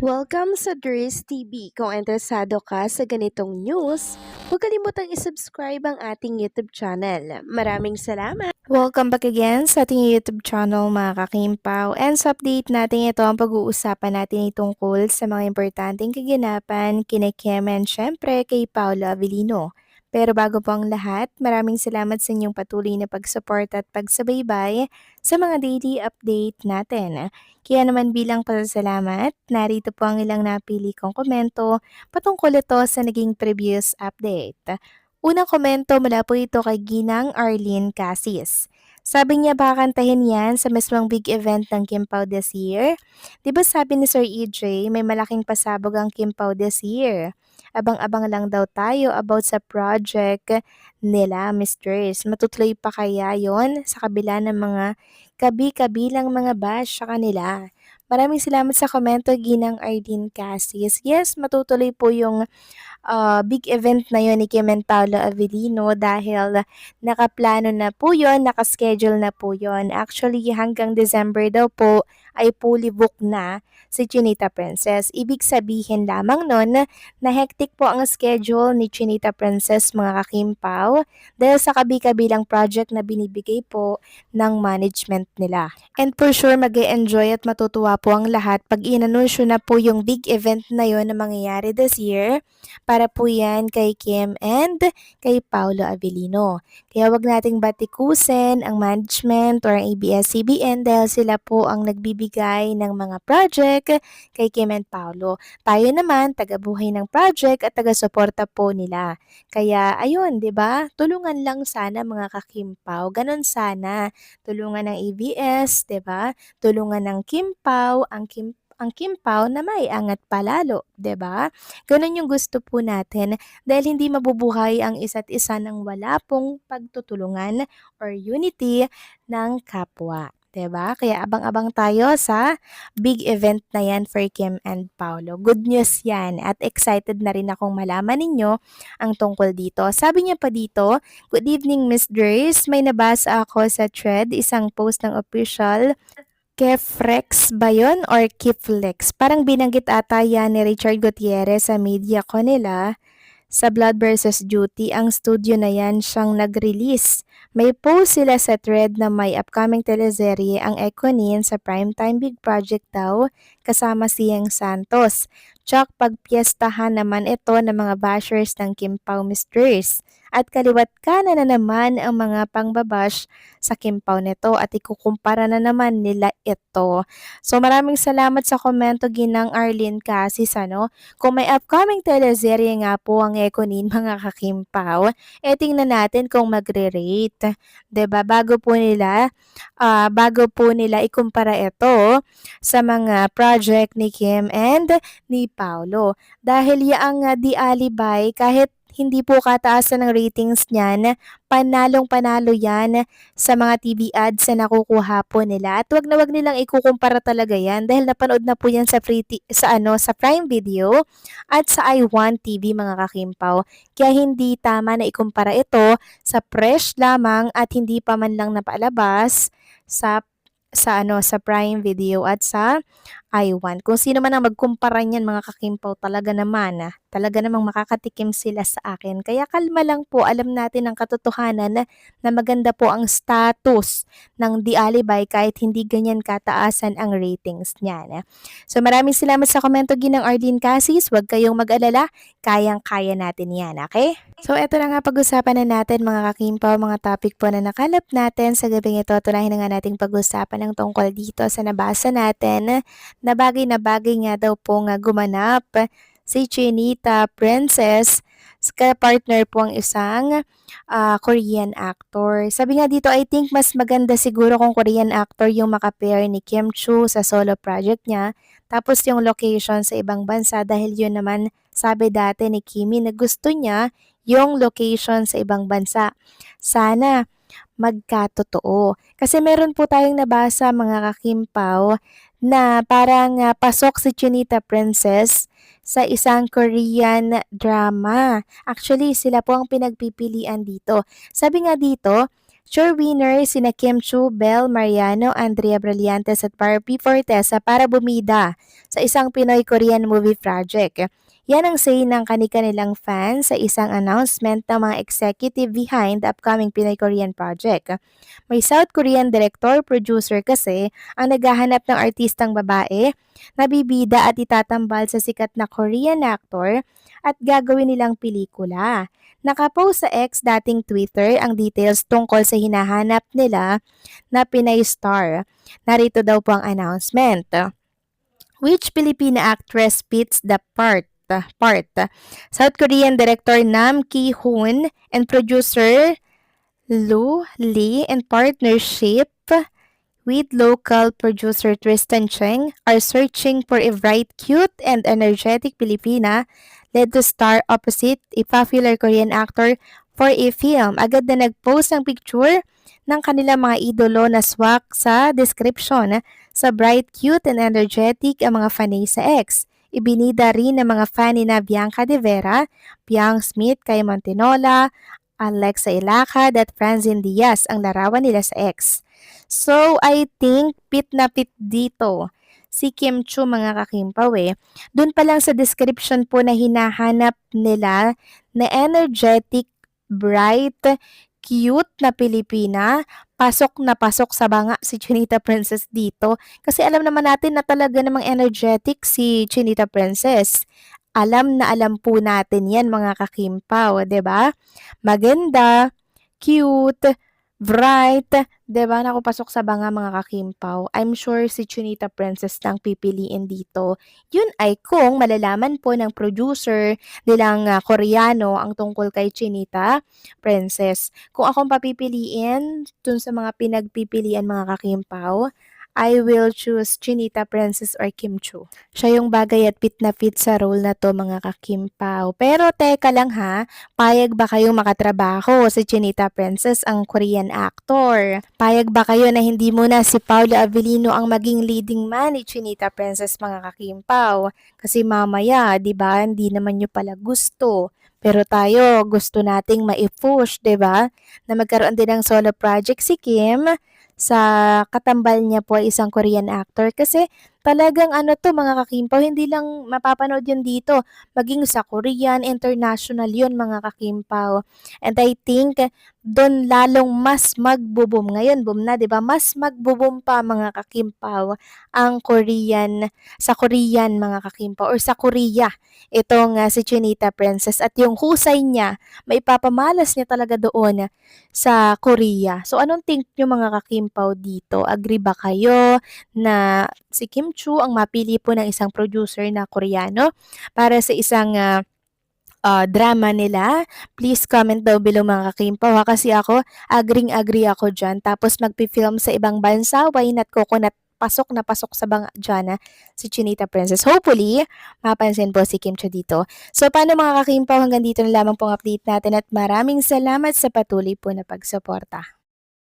Welcome sa Dries TV. Kung interesado ka sa ganitong news, huwag kalimutang isubscribe ang ating YouTube channel. Maraming salamat! Welcome back again sa ating YouTube channel mga kakimpaw. And sa update natin ito ang pag-uusapan natin tungkol sa mga importanteng kaganapan kina Kim and syempre kay Paolo Avellino. Pero bago po ang lahat, maraming salamat sa inyong patuloy na pag-support at pagsubaybay sa mga daily update natin. Kaya naman bilang pasasalamat, narito po ang ilang napili kong komento patungkol ito sa naging previous update. Unang komento mula po ito kay Ginang Arlene Casis. Sabi niya baka kantahin yan sa mismong big event ng Kim Pao this year. Di ba sabi ni Sir EJ may malaking pasabog ang Kim Pao this year? Abang-abang lang daw tayo about sa project nila, Mistress. Matutuloy pa kaya yon sa kabila ng mga kabi-kabilang mga bash sa kanila? Maraming salamat sa komento, Ginang Arlene Casis. Yes, matutuloy po yung big event na yon ni Kim and Paolo Avellino dahil nakaplano na po yon, nakaschedule na po yon. Actually, hanggang December daw po ay fully booked na si Chinita Princess. Ibig sabihin lamang nun na hectic po ang schedule ni Chinita Princess mga kakimpaw dahil sa kabi-kabilang project na binibigay po ng management nila. And for sure, mag-enjoy at matutuwa po ang lahat pag inanunsyo na po yung big event na yon na mangyayari this year para po yan kay Kim and kay Paolo Avellino. Kaya wag nating batikusin ang management or ang ABS-CBN dahil sila po ang nagbibigay ng mga project kay Kim and Paolo. Tayo naman, taga-buhay ng project at taga-suporta po nila. Kaya ayun, 'di ba? Tulungan lang sana mga kakimpaw. Ganon sana. Tulungan ng ABS, 'di ba? Tulungan ng Kimpaw, ang Kimpaw na may angat palalo, 'di ba? Ganun yung gusto po natin dahil hindi mabubuhay ang isa't isa ng wala pong pagtutulungan or unity ng kapwa. 'Di ba? Kaya abang-abang tayo sa big event na yan for Kim and Paolo. Good news yan at excited na rin akong malaman ninyo ang tungkol dito. Sabi niya pa dito, "Good evening Miss Grace, may nabasa ako sa thread, isang post ng official Keflex ba yun or Kiflex? Parang binanggit ata yan ni Richard Gutierrez sa media ko nila sa Blood versus Duty, ang studio na yan siyang nag-release. May post sila sa thread na may upcoming teleserye ang Econin sa primetime big project daw kasama si Yang Santos. Tsak pagpiestahan naman ito ng mga bashers ng Kim Pao Mistress. At kaliwat kanan na naman ang mga pangbabash sa Kim Pao nito at ikukumpara na naman nila ito. So maraming salamat sa komento Ginang Arlene Casis ano. Kung may upcoming teleserye nga po ang Econin mga kakimpaw, tingnan natin kung magre-rate. 'Di ba? Bago po nila ikumpara ito sa mga project ni Kim and ni Paolo. Dahil yaang Di Alibay kahit hindi po kataasan ng ratings niyan, panalong-panalo yan sa mga TV ads na nakukuha po nila. At wag na wag nilang ikukumpara talaga yan dahil napanood na po yan sa Prime Video at sa iWant TV mga kakimpaw. Kaya hindi tama na ikumpara ito sa fresh lamang at hindi pa man lang napalabas sa Prime Video at sa iWant. Kung sino man ang magkumpara niyan mga kakimpaw talaga namang makakatikim sila sa akin. Kaya kalma lang po, alam natin ang katotohanan na maganda po ang status ng The Alibay kahit hindi ganyan kataasan ang ratings niyan. So maraming salamat sa komento Ginang Arlene Casis, huwag kayong mag-alala, kayang-kaya natin yan, okay? So eto na nga pag-usapan na natin mga kakimpaw, mga topic po na nakalap natin sa gabing ito. Tunahin na nga nating pag-usapan ng tungkol dito sa nabasa natin na bagay nga daw po nga gumanap si Chinita Princess ka-partner po ang isang Korean actor. Sabi nga dito, I think mas maganda siguro kung Korean actor yung makapair ni Kim Chu sa solo project niya. Tapos yung location sa ibang bansa dahil yun naman sabi dati ni Kimi na gusto niya yung location sa ibang bansa. Sana magkatotoo. Kasi meron po tayong nabasa mga kakimpaw na parang pasok si Chinita Princess sa isang Korean drama. Actually, sila po ang pinagpipilian dito. Sabi nga dito, Sure winner sina Kim Chu, Bel Mariano, Andrea Brillantes at Barbie Fortesa para bumida sa isang Pinoy-Korean movie project. Yan ang say ng kanilang fans sa isang announcement ng mga executive behind the upcoming Pinoy-Korean project. May South Korean director, producer kasi ang naghahanap ng artistang babae na bibida at itatambal sa sikat na Korean actor at gagawin nilang pelikula. Nakapost sa X dating Twitter ang details tungkol sa hinahanap nila na Pinay star. Narito daw po ang announcement. Which Filipina actress fits the part? South Korean director Nam Ki-hoon and producer Lu Lee in partnership with local producer Tristan Cheng are searching for a bright, cute, and energetic Filipina led to star opposite a popular Korean actor for a film. Agad na nag-post ng picture ng kanilang mga idolo na swak sa description. Sa bright, cute, and energetic ang mga fanay sa X. Ibinida rin ng mga fan ni na Bianca De Vera, Piang Smith, Kay Montinola, Alexa Ilacad at Francine Diaz ang larawan nila sa X. So, I think fit na fit dito si Kim Chu mga kakimpaw eh. Doon pa lang sa description po na hinahanap nila na energetic, bright, cute na Pilipina, pasok na pasok sa banga si Chinita Princess dito. Kasi alam naman natin na talaga namang energetic si Chinita Princess. Alam na alam po natin yan mga kakimpaw, 'di ba? Maganda, cute, bright, 'di ba? Naku, pasok sa banga mga kakimpaw. I'm sure si Chinita Princess lang pipiliin dito. Yun ay kung malalaman po ng producer nilang Koreano ang tungkol kay Chinita Princess. Kung akong papipiliin dun sa mga pinagpipilian mga kakimpaw, I will choose Chinita Princess or Kim Chu. Siya yung bagay at fit na fit sa role na to mga kakimpaw. Pero teka lang ha, payag ba kayong makatrabaho si Chinita Princess ang Korean actor? Payag ba kayo na hindi muna si Paolo Avellino ang maging leading man ni Chinita Princess mga kakimpaw? Kasi mamaya, di ba, hindi naman nyo pala gusto. Pero tayo, gusto nating ma-push, di ba? Na magkaroon din ng solo project si Kim sa katambal niya po ay isang Korean actor kasi talagang ano to mga kakimpaw, hindi lang mapapanood yun dito, maging sa Korean, international yun mga kakimpaw. And I think doon lalong mas magbo-boom. Ngayon, boom na, di ba? Mas magbo-boom pa mga kakimpaw ang Korean, sa Korean mga kakimpaw or sa Korea. Itong si Chinita Princess at yung husay niya, maipapamalas niya talaga doon sa Korea. So anong think nyo mga kakimpaw dito? Agree ba kayo na si Kim Chu ang mapili po ng isang producer na Koreano para sa isang drama nila? Please comment daw below mga kakimpaw ha, kasi ako agree ako dyan. Tapos magpi-film sa ibang bansa, why not coconut pasok na pasok sa banga dyan si Chinita Princess. Hopefully, mapansin po si Kim Chu dito. So, paano mga kakimpaw, hanggang dito na lamang pong update natin at maraming salamat sa patuloy po na pagsuporta.